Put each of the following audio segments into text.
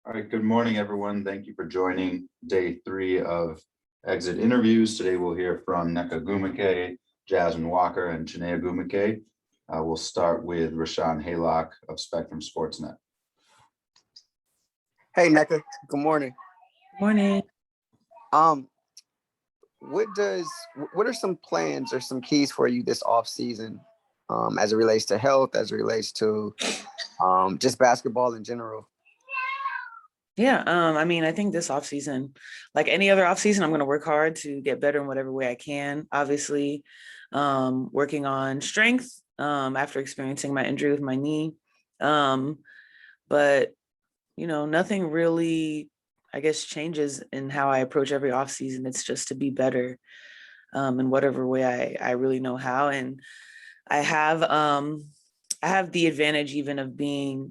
All right, good morning, everyone. Thank you for joining day 3 of exit interviews. Today we'll hear from Nneka Ogwumike, Jasmine Walker, and Janae Ogwumike. We'll start with Rashawn Haylock of Spectrum Sportsnet. Hey, Nneka. Good morning. Morning. What are some plans or some keys for you this off season, as it relates to health, as it relates to just basketball in general? Yeah, I think this offseason, like any other offseason, I'm going to work hard to get better in whatever way I can. Obviously, working on strength after experiencing my injury with my knee. But, nothing really, I guess, changes in how I approach every offseason. It's just to be better in whatever way I really know how. And I have the advantage even of being,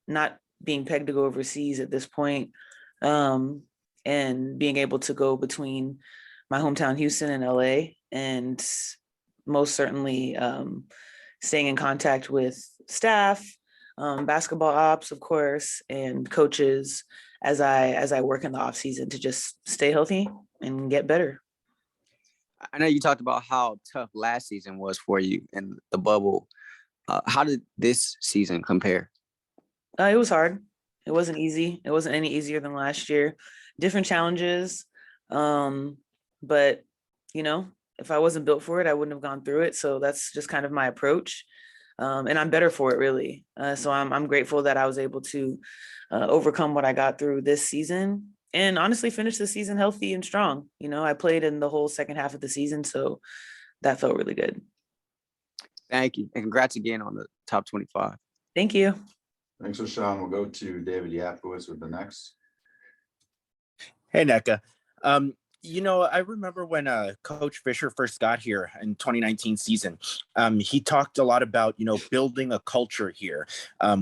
not being pegged to go overseas at this point, and being able to go between my hometown, Houston, and LA, and most certainly staying in contact with staff, basketball ops, of course, and coaches as I work in the off season to just stay healthy and get better. I know you talked about how tough last season was for you in the bubble. How did this season compare? It was hard. It wasn't easy. It wasn't any easier than last year. Different challenges. But, if I wasn't built for it, I wouldn't have gone through it. So that's just kind of my approach. And I'm better for it, really. So I'm grateful that I was able to overcome what I got through this season and honestly finish the season healthy and strong. I played in the whole second half of the season. So that felt really good. Thank you. And congrats again on the top 25. Thank you. Thanks, Rashawn. We'll go to David Yapkowitz with the next. Hey, Nneka. I remember when Coach Fisher first got here in 2019 season, he talked a lot about, building a culture here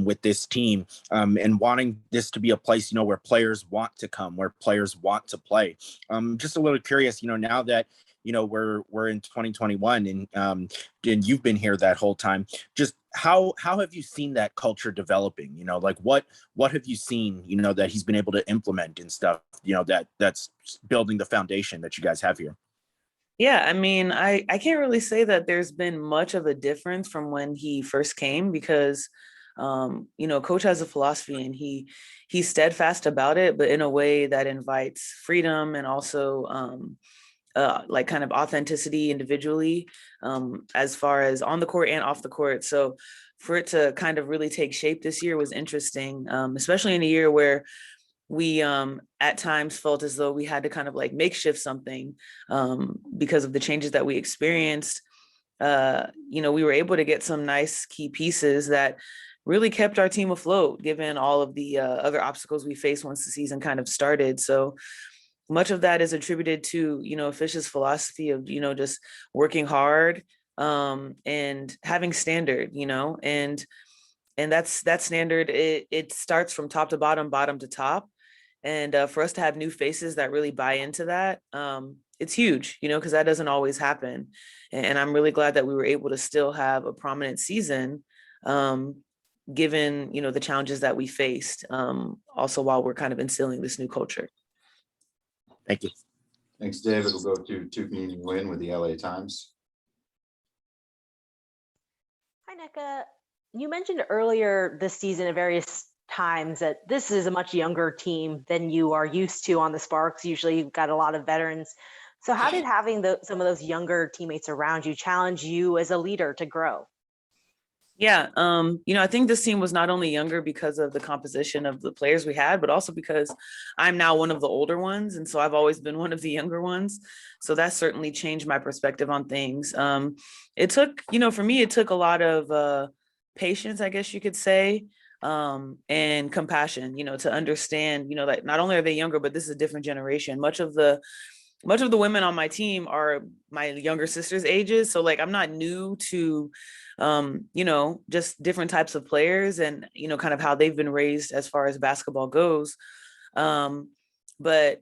with this team and wanting this to be a place, where players want to come, where players want to play. Just a little curious, now that, we're in 2021 and you've been here that whole time, just how have you seen that culture developing? What have you seen, that he's been able to implement and stuff, that's building the foundation that you guys have here? Yeah, I can't really say that there's been much of a difference from when he first came because, Coach has a philosophy and he's steadfast about it, but in a way that invites freedom and also like kind of authenticity individually, as far as on the court and off the court. So for it to kind of really take shape this year was interesting, especially in a year where we at times felt as though we had to kind of like makeshift something because of the changes that we experienced. We were able to get some nice key pieces that really kept our team afloat, given all of the other obstacles we faced once the season kind of started. So much of that is attributed to, Fish's philosophy of, just working hard and having standard, and that standard, it starts from top to bottom, bottom to top. And for us to have new faces that really buy into that, it's huge, because that doesn't always happen. And I'm really glad that we were able to still have a prominent season, given, the challenges that we faced, also while we're kind of instilling this new culture. Thank you. Thanks, David. We'll go to Tukneen Nguyen with the LA Times. Hi, Nneka. You mentioned earlier this season at various times that this is a much younger team than you are used to on the Sparks. Usually you've got a lot of veterans. So how did having some of those younger teammates around you challenge you as a leader to grow? Yeah, I think this team was not only younger because of the composition of the players we had, but also because I'm now one of the older ones. And so I've always been one of the younger ones. So that certainly changed my perspective on things. It took, for me, it took a lot of patience, I guess you could say, and compassion, to understand, that not only are they younger, but this is a different generation. Much of the women on my team are my younger sister's ages. So like, I'm not new to, just different types of players and, kind of how they've been raised as far as basketball goes. But,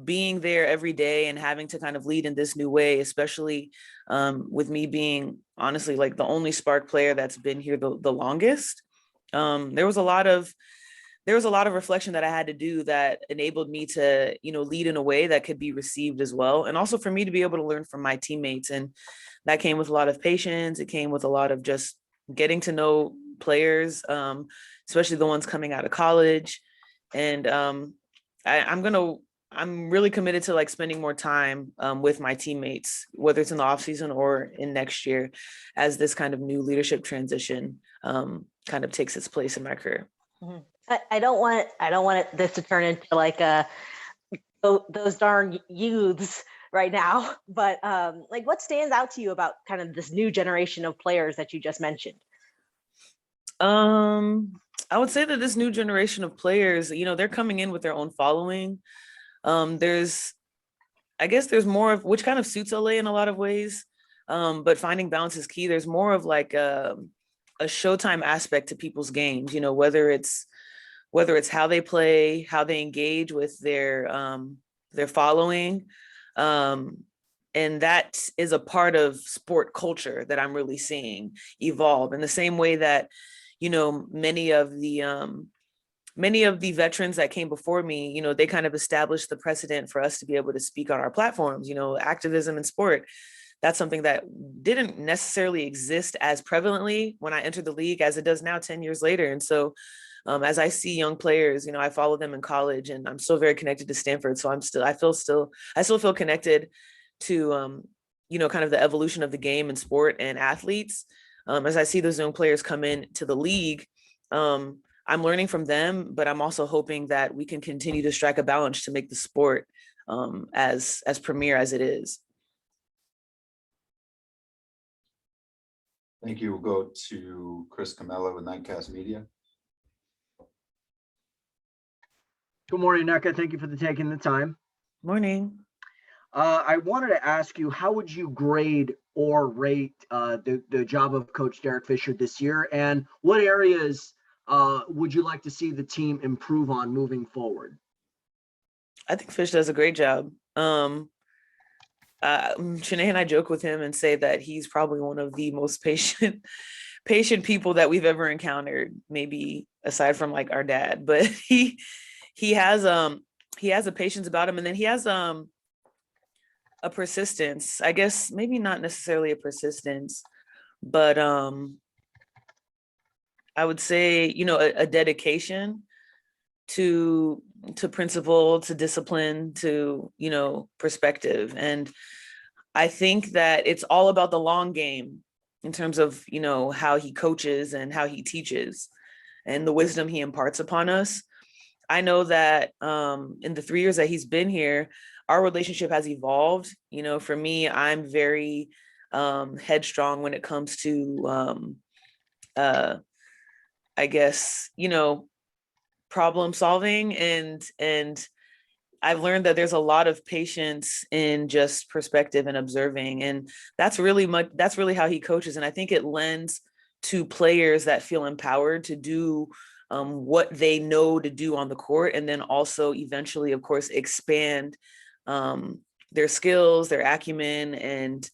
being there every day and having to kind of lead in this new way, especially with me being honestly like the only Spark player that's been here the longest. There was a lot of there was a lot of reflection that I had to do that enabled me to, lead in a way that could be received as well. And also for me to be able to learn from my teammates. And that came with a lot of patience. It came with a lot of just getting to know players, especially the ones coming out of college. And I'm really committed to like spending more time with my teammates, whether it's in the off season or in next year, as this kind of new leadership transition kind of takes its place in my career. Mhm. I don't want this to turn into like those darn youths right now, but like what stands out to you about kind of this new generation of players that you just mentioned? I would say that this new generation of players, they're coming in with their own following. There's more of, which kind of suits LA in a lot of ways. But finding balance is key. There's more of like a showtime aspect to people's games, whether it's how they play, how they engage with their following. And that is a part of sport culture that I'm really seeing evolve in the same way that, many of the veterans that came before me, they kind of established the precedent for us to be able to speak on our platforms, activism in sport. That's something that didn't necessarily exist as prevalently when I entered the league as it does now 10 years later. And so as I see young players, I follow them in college and I'm still very connected to Stanford. So I still feel connected to, kind of the evolution of the game and sport and athletes. As I see those young players come in to the league, I'm learning from them, but I'm also hoping that we can continue to strike a balance to make the sport as premier as it is. Thank you. We'll go to Chris Camella with Nightcast Media. Good morning, Nneka. Thank you for taking the time. Morning. I wanted to ask you, how would you grade or rate the job of Coach Derek Fisher this year, and what areas would you like to see the team improve on moving forward? I think Fish does a great job. Janae and I joke with him and say that he's probably one of the most patient people that we've ever encountered, maybe aside from like our dad. But he has a patience about him, and then he has a persistence. I guess maybe not necessarily a persistence, but I would say, a dedication to principle, to discipline, to, perspective. And I think that it's all about the long game in terms of, how he coaches and how he teaches and the wisdom he imparts upon us. I know that in the 3 years that he's been here, our relationship has evolved. For me, I'm very headstrong when it comes to, I guess, problem solving. And I've learned that there's a lot of patience in just perspective and observing. And that's really how he coaches. And I think it lends to players that feel empowered to do what they know to do on the court. And then also eventually, of course, expand their skills, their acumen, and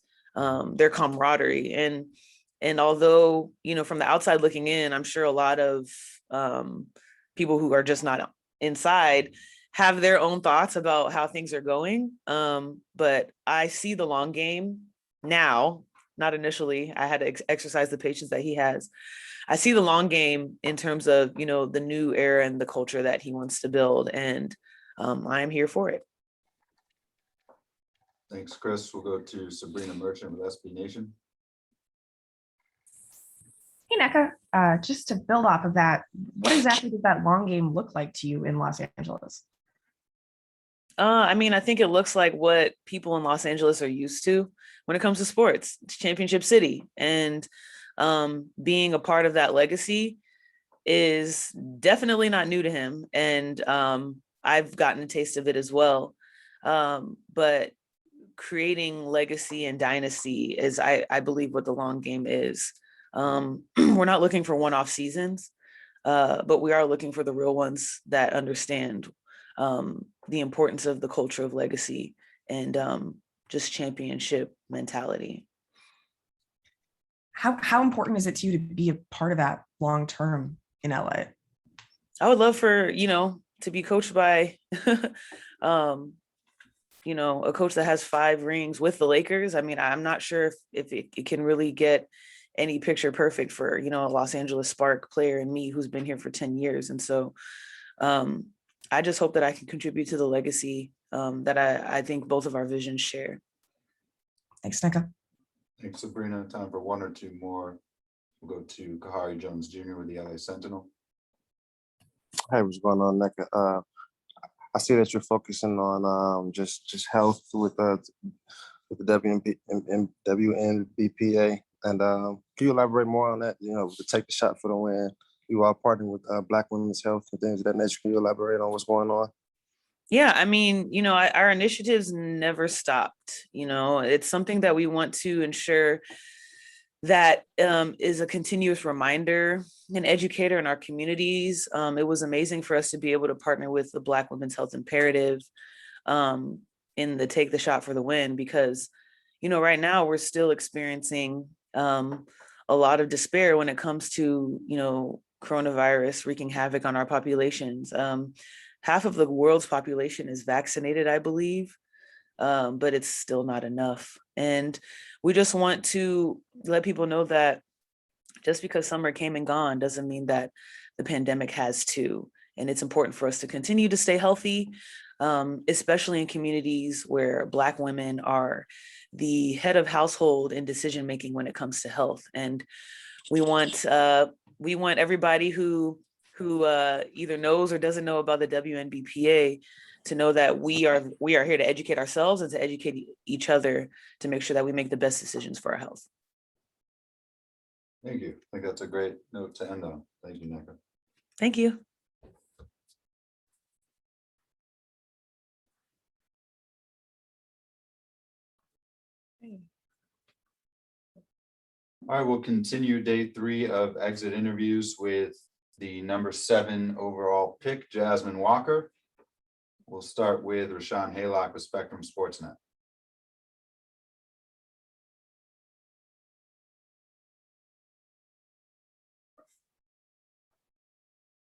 their camaraderie. And although, from the outside looking in, I'm sure a lot of people who are just not inside have their own thoughts about how things are going. But I see the long game now, not initially. I had to exercise the patience that he has. I see the long game in terms of, the new era and the culture that he wants to build. And I am here for it. Thanks, Chris. We'll go to Sabrina Merchant with SB Nation. Hey, Nneka, just to build off of that, what exactly does that long game look like to you in Los Angeles? I think it looks like what people in Los Angeles are used to when it comes to sports. It's championship city. And being a part of that legacy is definitely not new to him. And I've gotten a taste of it as well. But creating legacy and dynasty is, I believe, what the long game is. We're not looking for one-off seasons, but we are looking for the real ones that understand the importance of the culture of legacy and just championship mentality. How important is it to you to be a part of that long term in LA? I would love for, to be coached by, a coach that has 5 rings with the Lakers. I mean, I'm not sure if it can really get any picture perfect for, a Los Angeles Spark player and me who's been here for 10 years. And so I just hope that I can contribute to the legacy that I think both of our visions share. Thanks, Nneka. Thanks, Sabrina. Time for 1 or 2 more. We'll go to Kahari Jones Jr. with the LA Sentinel. Hey, what's going on, Nneka? I see that you're focusing on just health with the WNBPA, and can you elaborate more on that? To take the shot for the win. You are partnering with Black Women's Health and things of that nature. Can you elaborate on what's going on? Yeah, I mean, our initiatives never stopped. It's something that we want to ensure that is a continuous reminder and educator in our communities. It was amazing for us to be able to partner with the Black Women's Health Imperative in the Take the Shot for the Win, because, right now we're still experiencing a lot of despair when it comes to, coronavirus wreaking havoc on our populations. Half of the world's population is vaccinated, I believe, but it's still not enough. And we just want to let people know that just because summer came and gone doesn't mean that the pandemic has too. And it's important for us to continue to stay healthy, especially in communities where Black women are the head of household and decision-making when it comes to health. And we want everybody who either knows or doesn't know about the WNBPA to know that we are here to educate ourselves and to educate each other to make sure that we make the best decisions for our health. Thank you. I think that's a great note to end on. Thank you, Nneka. Thank you. All right, we'll continue day 3 of exit interviews with the number 7 overall pick, Jasmine Walker. We'll start with Rashawn Haylock with Spectrum Sportsnet.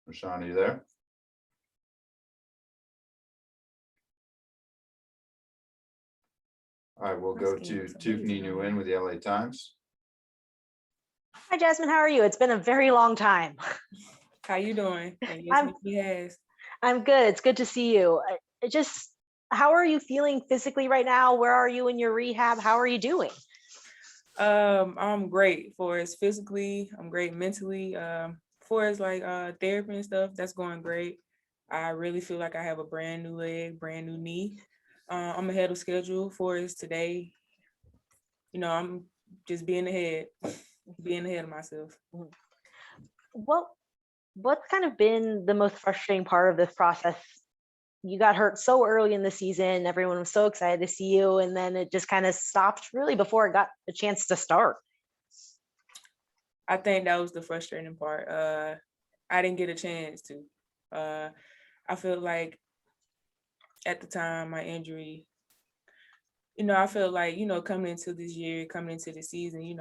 Rashawn, are you there? All right, we'll go to Tiffany Nguyen with the LA Times. Hi, Jasmine. How are you? It's been a very long time. How you doing? I'm good. It's good to see you. How are you feeling physically right now? Where are you in your rehab? How are you doing? I'm great. For as physically, I'm great mentally. For as like therapy and stuff, that's going great. I really feel like I have a brand new leg, brand new knee. I'm ahead of schedule for as today. I'm just being ahead of myself. What's kind of been the most frustrating part of this process? You got hurt so early in the season. Everyone was so excited to see you, and then it just kind of stopped really before it got a chance to start. I think that was the frustrating part. I didn't get a chance to. I feel like at the time, my injury, I felt like, coming into this year, coming into the season,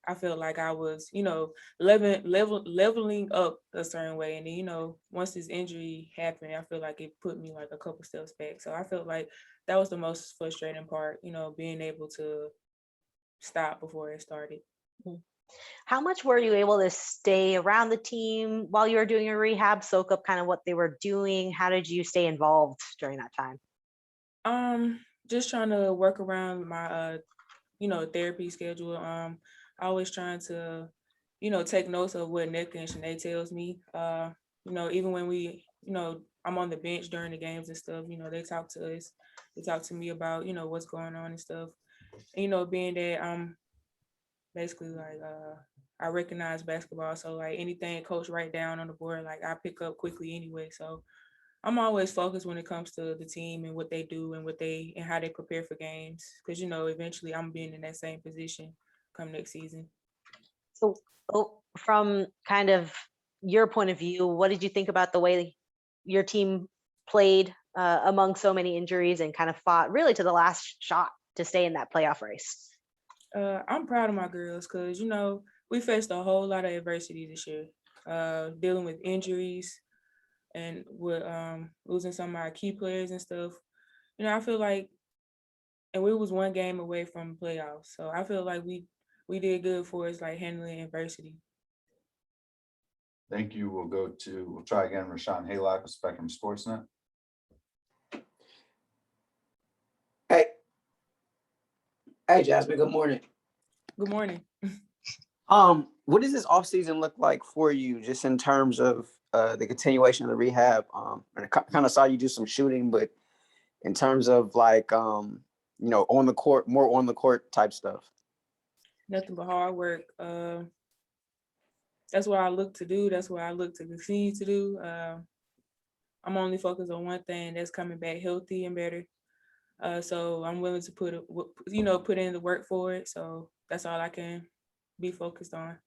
I felt like I was, leveling up a certain way. And then, once this injury happened, I feel like it put me like a couple steps back. So I felt like that was the most frustrating part, being able to stop before it started. How much were you able to stay around the team while you were doing your rehab, soak up kind of what they were doing? How did you stay involved during that time? Just trying to work around my, therapy schedule. Always trying to, take notes of what Nneka and Janae tells me. Even when we, I'm on the bench during the games and stuff, they talk to us. They talk to me about, what's going on and stuff. And, being that I'm basically like, I recognize basketball. So like anything coach write down on the board, like I pick up quickly anyway. So I'm always focused when it comes to the team and what they do and and how they prepare for games. Cause eventually I'm being in that same position come next season. So from kind of your point of view, what did you think about the way your team played among so many injuries and kind of fought really to the last shot to stay in that playoff race? I'm proud of my girls because, we faced a whole lot of adversity this year. dealing with injuries and with losing some of our key players and stuff. You know, I feel like, and we was one game away from playoffs, so I feel like we did good for us, like handling adversity. Thank you. We'll try again, Rashawn Haylock with Spectrum Sportsnet. Hey, Jasmine, good morning. Good morning. What does this offseason look like for you, just in terms of the continuation of the rehab? And I kind of saw you do some shooting, but in terms of like, on the court, more on the court type stuff. Nothing but hard work. That's what I look to do. That's what I look to continue to do. I'm only focused on one thing, that's coming back healthy and better. So I'm willing to put in the work for it. So that's all I can be focused on.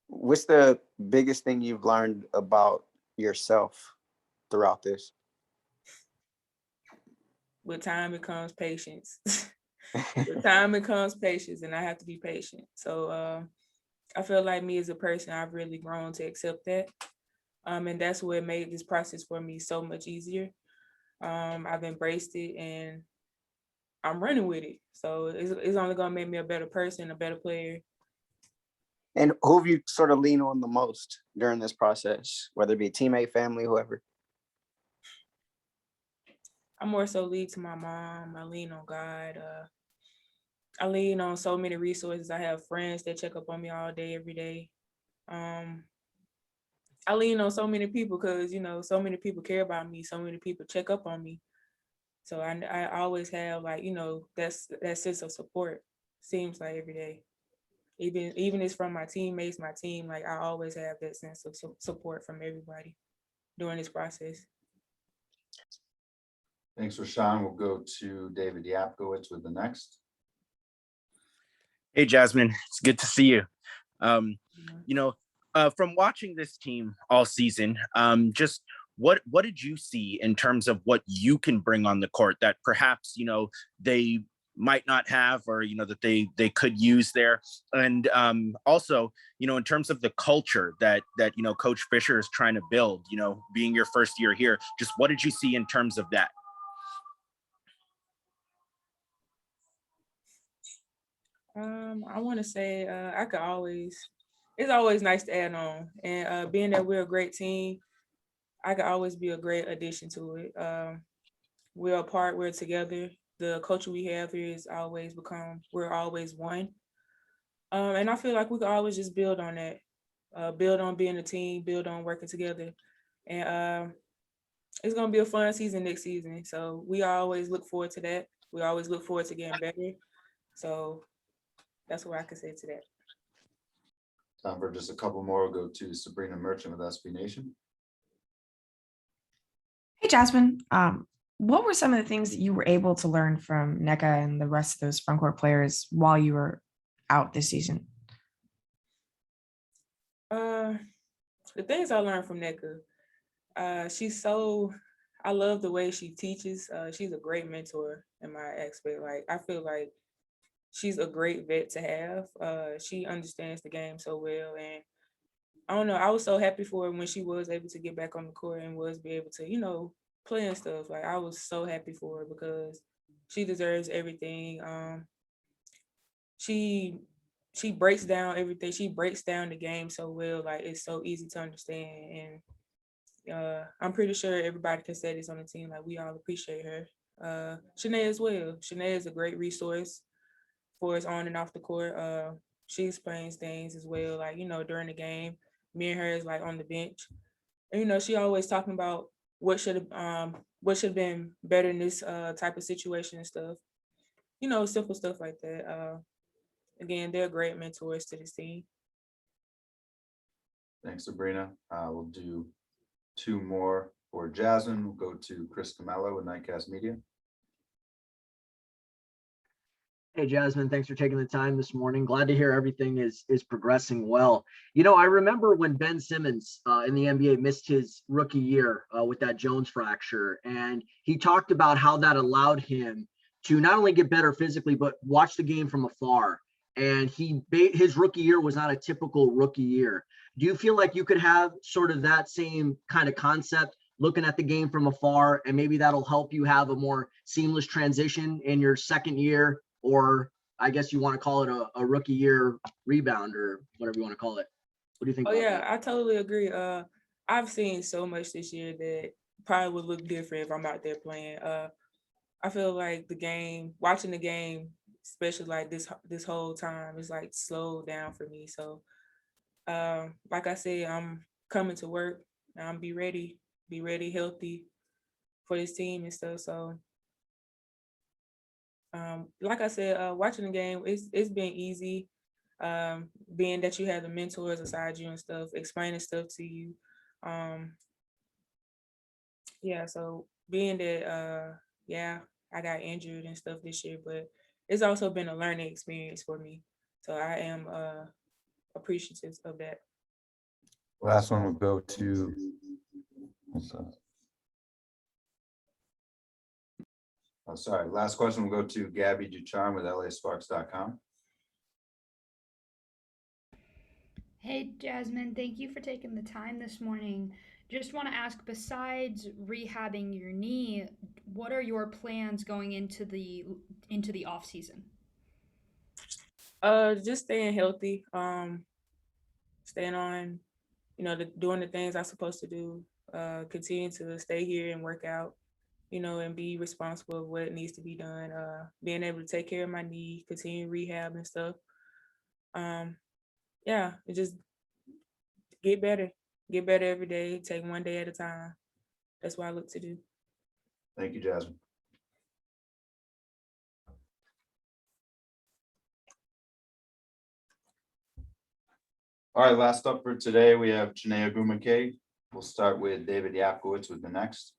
What's the biggest thing you've learned about yourself throughout this? With time, it comes patience. With time, it comes patience, and I have to be patient. So I feel like me as a person, I've really grown to accept that. And that's what made this process for me so much easier. I've embraced it and I'm running with it. So it's only gonna make me a better person, a better player. And who have you sort of leaned on the most during this process, whether it be a teammate, family, whoever? I more so lean to my mom. I lean on God. I lean on so many resources. I have friends that check up on me all day, every day. I lean on so many people because, so many people care about me. So many people check up on me. So I always have that sense of support, seems like every day. Even it's from my teammates, my team, like I always have that sense of support from everybody during this process. Thanks, Rashawn. We'll go to David Yapkowitz with the next. Hey, Jasmine, it's good to see you. From watching this team all season, just what did you see in terms of what you can bring on the court that perhaps, they might not have, or, that they could use there? And also, in terms of the culture that Coach Fisher is trying to build, being your first year here, just what did you see in terms of that? I want to say it's always nice to add on, and being that we're a great team, I could always be a great addition to it. We're apart, we're together. The culture we have here is we're always one. And I feel like we could always just build on that, build on being a team, build on working together. And it's going to be a fun season next season. So we always look forward to that. We always look forward to getting better. So that's what I can say to that. Time for just a couple more. We'll go to Sabrina Merchant with SB Nation. Hey, Jasmine. What were some of the things that you were able to learn from Nneka and the rest of those front court players while you were out this season? The things I learned from Nneka, I love the way she teaches. She's a great mentor in my aspect. Like, I feel like she's a great vet to have. She understands the game so well. And I don't know, I was so happy for her when she was able to get back on the court and was be able to, play and stuff. Like, I was so happy for her because she deserves everything. She breaks down everything. She breaks down the game so well. Like, it's so easy to understand. And I'm pretty sure everybody can say this on the team. Like, we all appreciate her. Janae as well. Janae is a great resource for us on and off the court. She explains things as well. Like, during the game, me and her is like on the bench. And, she always talking about what should have been better in this type of situation and stuff. Simple stuff like that. Again, they're great mentors to this team. Thanks, Sabrina. We'll do two more for Jasmine. We'll go to Chris Camello with Nightcast Media. Hey, Jasmine, thanks for taking the time this morning. Glad to hear everything is progressing well. I remember when Ben Simmons in the NBA missed his rookie year with that Jones fracture, and he talked about how that allowed him to not only get better physically, but watch the game from afar. And his rookie year was not a typical rookie year. Do you feel like you could have sort of that same kind of concept, looking at the game from afar, and maybe that'll help you have a more seamless transition in your second year, or I guess you want to call it a rookie year rebound or whatever you want to call it? What do you think Oh about yeah, that? I totally agree. I've seen so much this year that probably would look different if I'm out there playing. I feel like watching the game, especially like this whole time, is like slowed down for me. So, like I said, I'm coming to work. I'm be ready, healthy for this team and stuff. So, like I said, watching the game, it's been easy. Being that you have the mentors beside you and stuff, explaining stuff to you. Yeah, so being that yeah, I got injured and stuff this year, but it's also been a learning experience for me. So I am appreciative of that. Last one will go to. Oh, sorry. Last question will go to Gabby Ducharme with LASparks.com. Hey, Jasmine, thank you for taking the time this morning. Just want to ask, besides rehabbing your knee, what are your plans going into the off season? Just staying healthy, staying on, doing the things I'm supposed to do, continue to stay here and work out, and be responsible of what needs to be done, being able to take care of my knee, continue rehab and stuff. Yeah, it just get better every day, take one day at a time. That's what I look to do. Thank you, Jasmine. All right, last up for today, we have Janae Ogwumike. We'll start with David Yapkowitz with the next.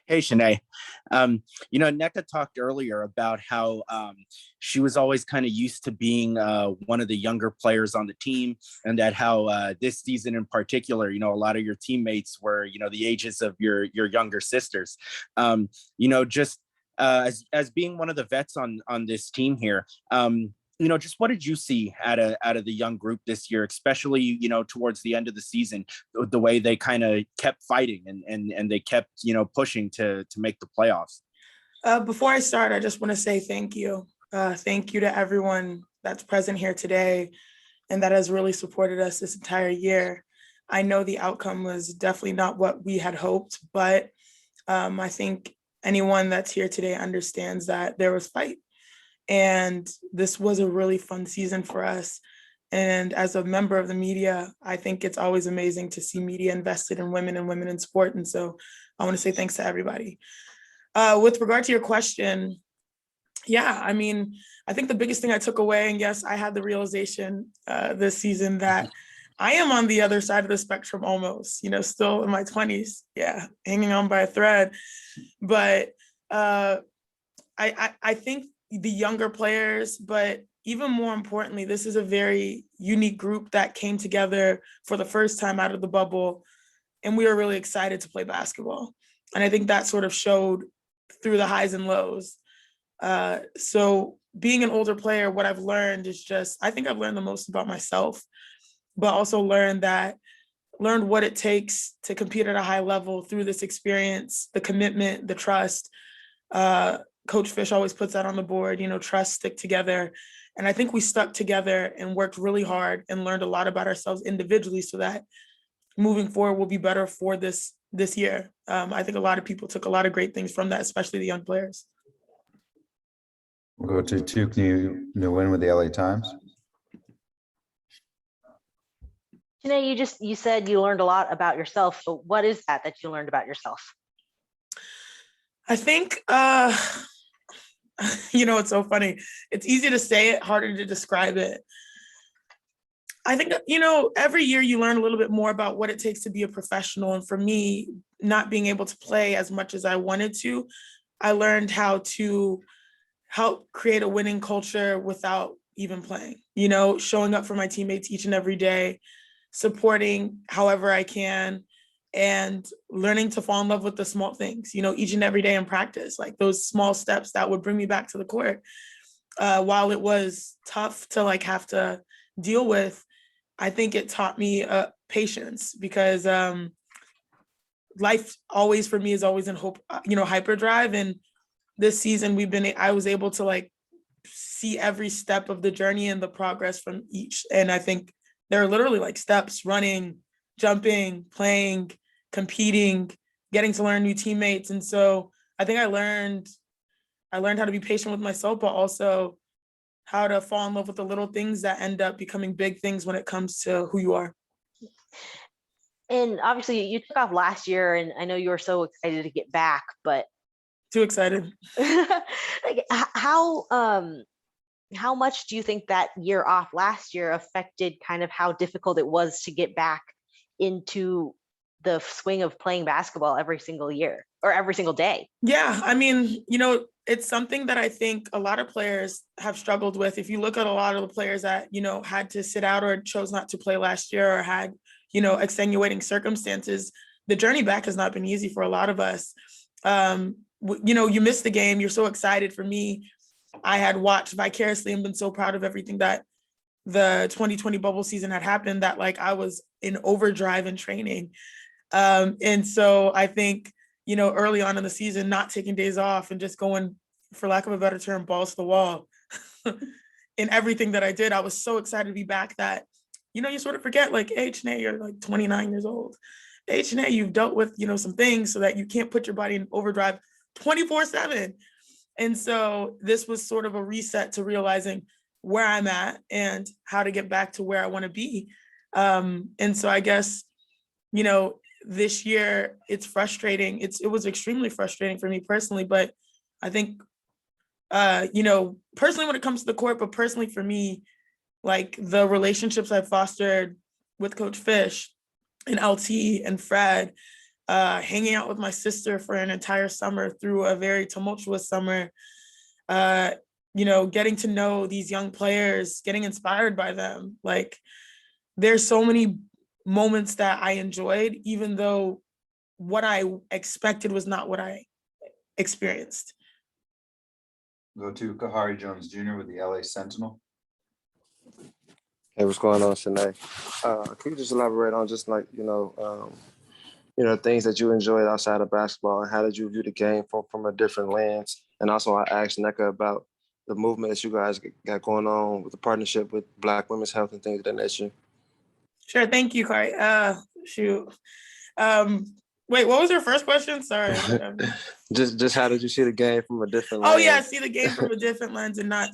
Hey, Janae. Nneka talked earlier about how she was always kind of used to being one of the younger players on the team, and that how this season in particular, a lot of your teammates were, the ages of your younger sisters. Just as being one of the vets on this team here, just what did you see out of the young group this year, especially, towards the end of the season, the way they kind of kept fighting and they kept, pushing to make the playoffs? Before I start, I just want to say thank you. Thank you to everyone that's present here today and that has really supported us this entire year. I know the outcome was definitely not what we had hoped, but I think anyone that's here today understands that there was fight. And this was a really fun season for us. And as a member of the media, I think it's always amazing to see media invested in women and women in sport. And so I want to say thanks to everybody. With regard to your question, yeah, I mean, I think the biggest thing I took away, and yes, I had the realization this season that I am on the other side of the spectrum almost, still in my 20s. Yeah, hanging on by a thread. But I think the younger players, but even more importantly, this is a very unique group that came together for the first time out of the bubble, and we were really excited to play basketball. And I think that sort of showed through the highs and lows. So being an older player, what I've learned is I think I've learned the most about myself, but also learned what it takes to compete at a high level through this experience, the commitment, the trust. Coach Fish always puts that on the board, trust, stick together. And I think we stuck together and worked really hard and learned a lot about ourselves individually so that moving forward will be better for this year. I think a lot of people took a lot of great things from that, especially the young players. We'll go to Tukni Nguyen with the LA Times. Janae, you said you learned a lot about yourself. So what is that you learned about yourself? I think, it's so funny. It's easy to say it, harder to describe it. I think, every year you learn a little bit more about what it takes to be a professional. And for me, not being able to play as much as I wanted to, I learned how to help create a winning culture without even playing, showing up for my teammates each and every day, supporting however I can, and learning to fall in love with the small things, each and every day in practice, like those small steps that would bring me back to the court. While it was tough to like have to deal with, I think it taught me patience, because life always for me is always in hope, hyperdrive. And this season I was able to like see every step of the journey and the progress from each. And I think there are literally like steps: running, jumping, playing, competing, getting to learn new teammates. And so I think I learned how to be patient with myself, but also how to fall in love with the little things that end up becoming big things when it comes to who you are. And obviously you took off last year, and I know you were so excited to get back, but Too excited. like, how much do you think that year off last year affected kind of how difficult it was to get back into the swing of playing basketball every single year or every single day? Yeah, I mean, it's something that I think a lot of players have struggled with. If you look at a lot of the players that, had to sit out or chose not to play last year, or had, extenuating circumstances, the journey back has not been easy for a lot of us. You miss the game. You're so excited. For me, I had watched vicariously and been so proud of everything that the 2020 bubble season had happened, that like I was in overdrive in training. And so I think, early on in the season, not taking days off and just going, for lack of a better term, balls to the wall in everything that I did. I was so excited to be back that, you sort of forget, like, hey, Janae, you're like 29 years old. Hey, Janae, you've dealt with, some things so that you can't put your body in overdrive 24/7. And so this was sort of a reset to realizing where I'm at and how to get back to where I want to be. And so I guess, this year it's frustrating. It was extremely frustrating for me personally, but I think, personally when it comes to the court, but personally for me, like the relationships I've fostered with Coach Fish and LT and Fred, hanging out with my sister for an entire summer through a very tumultuous summer, getting to know these young players, getting inspired by them. Like, there's so many moments that I enjoyed, even though what I expected was not what I experienced. Go to Kahari Jones Jr. with the LA Sentinel. Hey, what's going on, Janae? Can you just elaborate on just like, things that you enjoyed outside of basketball, and how did you view the game from a different lens? And also I asked Nneka about the movement that you guys got going on with the partnership with Black Women's Health and things of that nature. Sure, thank you, Kari. Shoot. Wait, what was your first question? Sorry. Just how did you see the game from a different lens? lens? Oh yeah, see the game from a different lens, and not.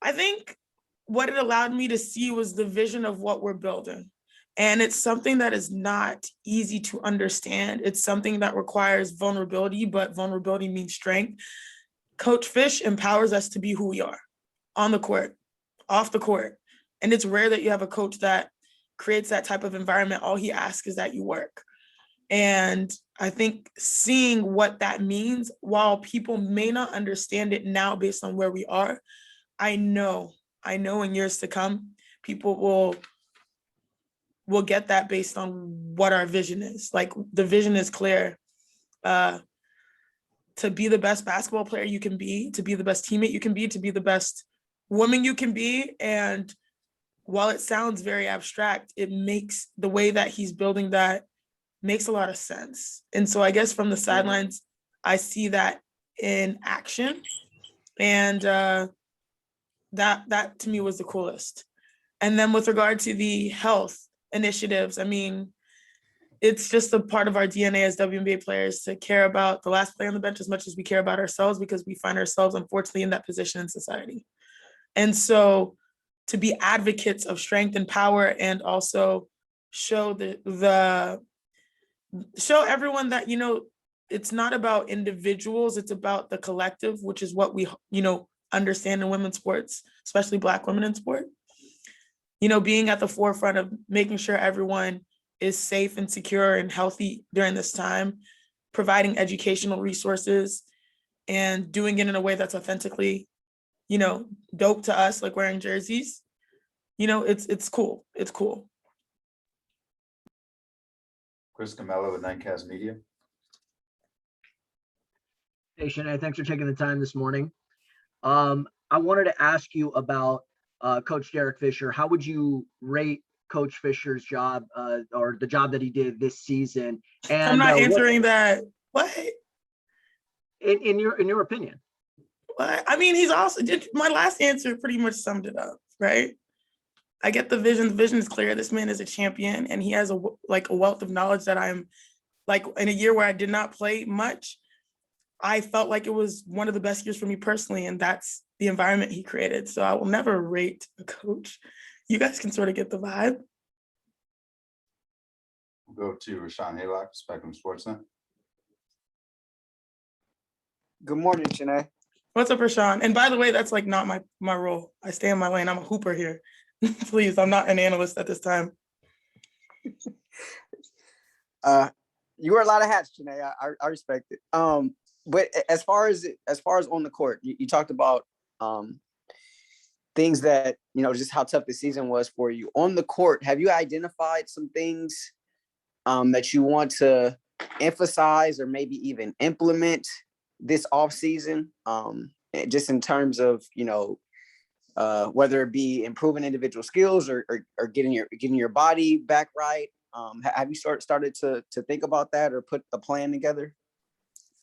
I think what it allowed me to see was the vision of what we're building. And it's something that is not easy to understand. It's something that requires vulnerability, but vulnerability means strength. Coach Fish empowers us to be who we are on the court, off the court. And it's rare that you have a coach that creates that type of environment. All he asks is that you work. And I think seeing what that means, while people may not understand it now based on where we are, I know in years to come, people will get that based on what our vision is. Like, the vision is clear. To be the best basketball player you can be, to be the best teammate you can be, to be the best woman you can be. And while it sounds very abstract, it makes the way that he's building that makes a lot of sense. And so I guess from the sidelines, I see that in action. And that to me was the coolest. And then with regard to the health initiatives, I mean, it's just a part of our DNA as WNBA players to care about the last player on the bench as much as we care about ourselves, because we find ourselves, unfortunately, in that position in society. And so to be advocates of strength and power, and also show show everyone that, it's not about individuals, it's about the collective, which is what we, understand in women's sports, especially Black women in sport. Being at the forefront of making sure everyone is safe and secure and healthy during this time, providing educational resources, and doing it in a way that's authentically, dope to us, like wearing jerseys. It's cool. It's cool. Chris Camello with Nightcast Media. Hey, Janae, thanks for taking the time this morning. I wanted to ask you about Coach Derek Fisher. How would you rate Coach Fisher's job or the job that he did this season? And I'm not answering that. What? In your opinion? What? I mean, he's also my last answer pretty much summed it up, right? I get the vision. The vision is clear. This man is a champion, and he has a wealth of knowledge that I'm like. In a year where I did not play much, I felt like it was one of the best years for me personally, and that's the environment he created. So I will never rate a coach. You guys can sort of get the vibe. We'll go to Rashawn Haylock, Spectrum Sportsnet. Good morning, Janae. What's up, Rashawn? And by the way, that's like not my role. I stay in my lane. I'm a hooper here. Please, I'm not an analyst at this time. You wear a lot of hats, Janae. I respect it. But as far as on the court, you talked about things that, just how tough the season was for you. On the court, have you identified some things that you want to emphasize or maybe even implement this offseason, just in terms of, whether it be improving individual skills or getting your body back right? Have you started to think about that or put a plan together?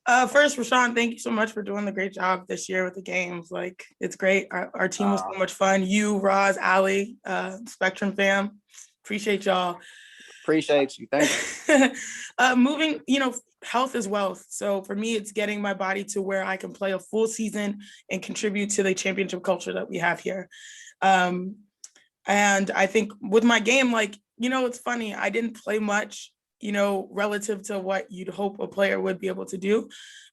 First, Rashawn, thank you so much for doing the great job this year with the games. Like, it's great. Our team was so much fun. You, Roz, Ali, Spectrum fam, appreciate y'all. Appreciate you. Thank you. Moving, health is wealth. So for me, it's getting my body to where I can play a full season and contribute to the championship culture that we have here. And I think with my game, it's funny. I didn't play much, relative to what you'd hope a player would be able to do.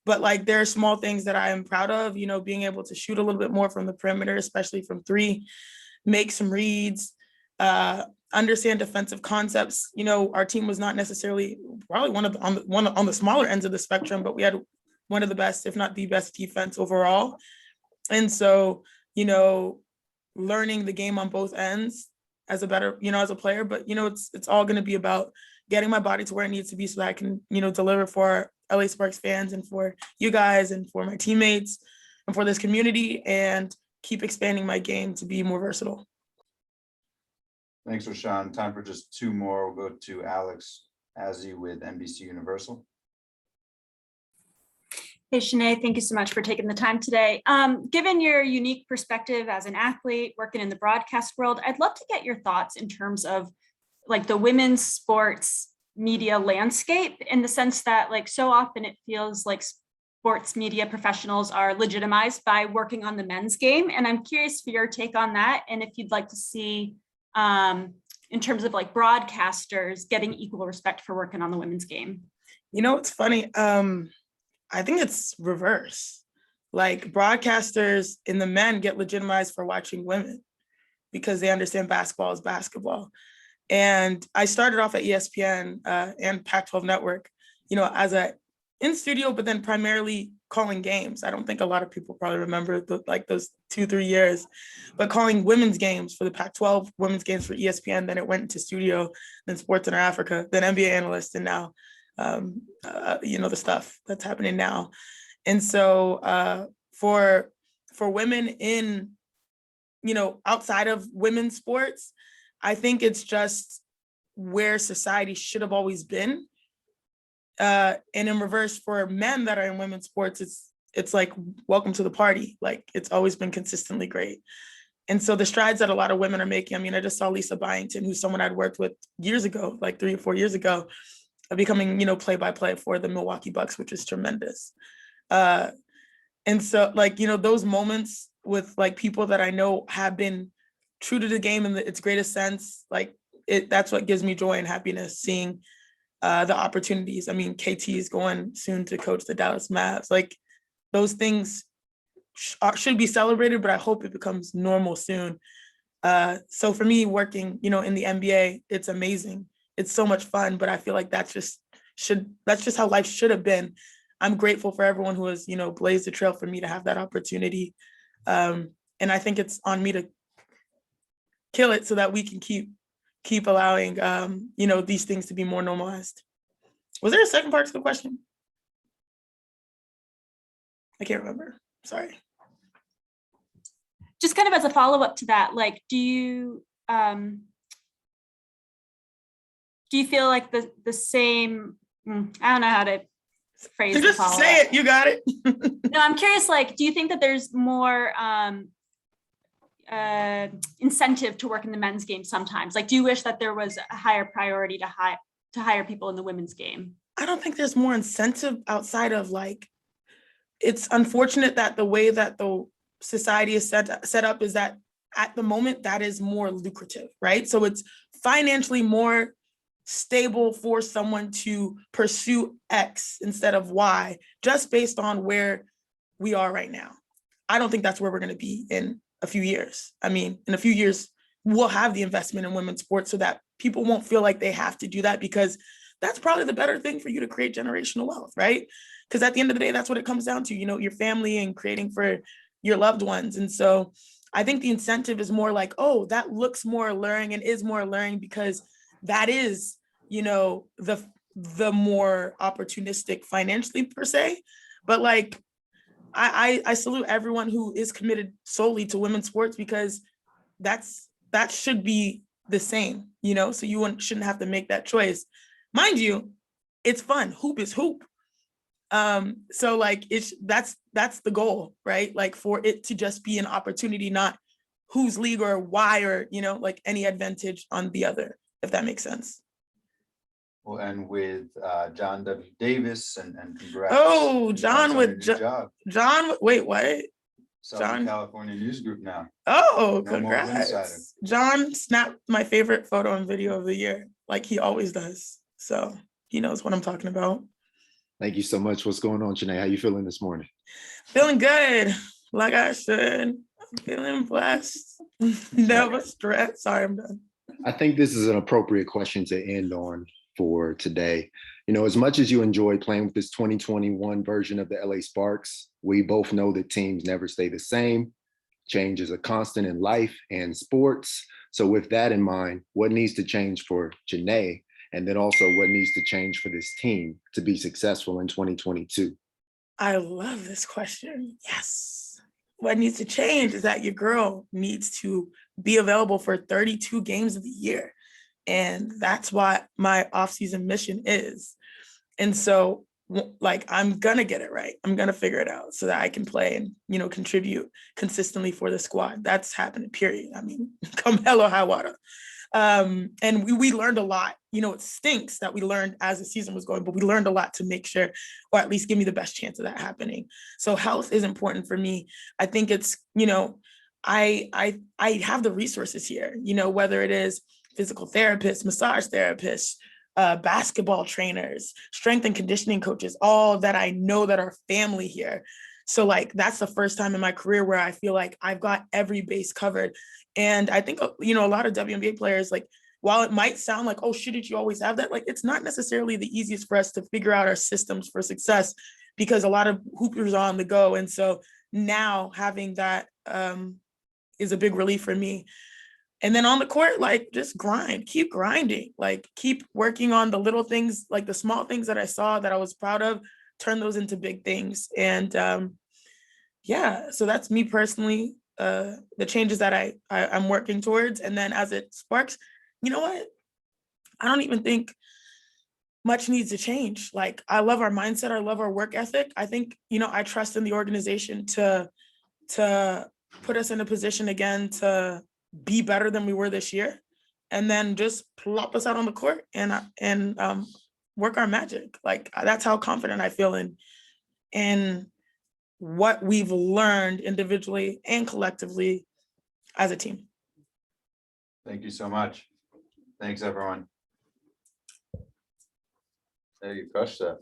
But there are small things that I am proud of, being able to shoot a little bit more from the perimeter, especially from three, make some reads, understand defensive concepts. Our team was not necessarily probably one on the smaller ends of the spectrum, but we had one of the best, if not the best defense overall. And so, learning the game on both ends as a better, as a player, but it's all going to be about getting my body to where it needs to be so that I can, deliver for LA Sparks fans and for you guys and for my teammates and for this community, and keep expanding my game to be more versatile. Thanks, Rashawn. Time for just two more. We'll go to Alex Azzi with NBC Universal. Hey, Janae, thank you so much for taking the time today. Given your unique perspective as an athlete working in the broadcast world, I'd love to get your thoughts in terms of the women's sports media landscape, in the sense that so often it feels like sports media professionals are legitimized by working on the men's game. And I'm curious for your take on that. And if you'd like to see in terms of broadcasters getting equal respect for working on the women's game. It's funny. I think it's reverse. Broadcasters in the men get legitimized for watching women because they understand basketball is basketball. And I started off at ESPN and Pac-12 Network, as a in studio, but then primarily calling games. I don't think a lot of people probably remember those 2-3 years, but calling women's games for the Pac-12, women's games for ESPN. Then it went into studio, then Sports Center Africa, then NBA analyst, and now the stuff that's happening now. And so for women in, outside of women's sports, I think it's just where society should have always been. And in reverse, for men that are in women's sports, it's welcome to the party. It's always been consistently great. And so the strides that a lot of women are making, I just saw Lisa Byington, who's someone I'd worked with years ago, 3 or 4 years ago, becoming, play-by-play for the Milwaukee Bucks, which is tremendous. And so those moments with people that I know have been true to the game in its greatest sense, that's what gives me joy and happiness, seeing the opportunities. KT is going soon to coach the Dallas Mavs. Those things should be celebrated, but I hope it becomes normal soon. So for me, working, in the NBA, it's amazing. It's so much fun, but I feel like that's just how life should have been. I'm grateful for everyone who has, blazed the trail for me to have that opportunity. And I think it's on me to kill it so that we can keep allowing, these things to be more normalized. Was there a second part to the question? I can't remember. Sorry. Just kind of as a follow-up to that, like, do you feel like the same, I don't know how to phrase the Just follow-up. say it, you got it. No, I'm curious, like, do you think that there's more incentive to work in the men's game sometimes? Like, do you wish that there was a higher priority to hire people in the women's game? I don't think there's more incentive outside of, like, it's unfortunate that the way that the society is set up is that at the moment that is more lucrative, right? So it's financially more stable for someone to pursue X instead of Y, just based on where we are right now. I don't think that's where we're going to be in a few years. I mean, in a few years, we'll have the investment in women's sports so that people won't feel like they have to do that, because that's probably the better thing for you to create generational wealth, right? Because at the end of the day, that's what it comes down to, you know, your family and creating for your loved ones. And so I think the incentive is more like, oh, that looks more alluring and is more alluring because that is, you know, the more opportunistic financially per se. But like, I salute everyone who is committed solely to women's sports, because that should be the same, you know, so you shouldn't have to make that choice. Mind you, it's fun. Hoop is hoop. So like that's the goal, right? Like for it to just be an opportunity, not whose league or why, or, you know, like any advantage on the other, if that makes sense. We'll end with John W. Davis and congrats. Oh, John on with your new job. John, wait, what? Southern California News Group now. Oh, No more insider. congrats. John snapped my favorite photo and video of the year, like he always does. So he knows what I'm talking about. Thank you so much. What's going on, Janae? How you feeling this morning? Feeling good, like I should. I'm feeling blessed. Never stressed. Sorry, I'm done. I think this is an appropriate question to end on for today. You know, as much as you enjoy playing with this 2021 version of the LA Sparks, we both know that teams never stay the same. Change is a constant in life and sports. So with that in mind, what needs to change for Janae? And then also what needs to change for this team to be successful in 2022? I love this question. Yes. What needs to change is that your girl needs to be available for 32 games of the year. And that's what my off-season mission is. And so, like, I'm gonna get it right. I'm gonna figure it out so that I can play and, you know, contribute consistently for the squad. That's happening, period. I mean, come hell or high water. And we learned a lot. You know, it stinks that we learned as the season was going, but we learned a lot to make sure, or at least give me the best chance of that happening. So health is important for me. I think it's, you know, I have the resources here, you know, whether it is physical therapists, massage therapists, basketball trainers, strength and conditioning coaches, all that I know that are family here. So like, that's the first time in my career where I feel like I've got every base covered. And I think, you know, a lot of WNBA players, like, while it might sound like, oh, shouldn't you always have that? Like, it's not necessarily the easiest for us to figure out our systems for success, because a lot of hoopers are on the go. And so now having that is a big relief for me. And then on the court, like, just grind, keep grinding, like, keep working on the little things, like the small things that I saw that I was proud of, turn those into big things. And yeah, so that's me personally, the changes that I'm working towards. And then as it sparks, you know what? I don't even think much needs to change. Like, I love our mindset. I love our work ethic. I think, you know, I trust in the organization to put us in a position again to be better than we were this year, and then just plop us out on the court and work our magic. Like, that's how confident I feel in what we've learned individually and collectively as a team. Thank you so much. Thanks, everyone. There, you crushed that.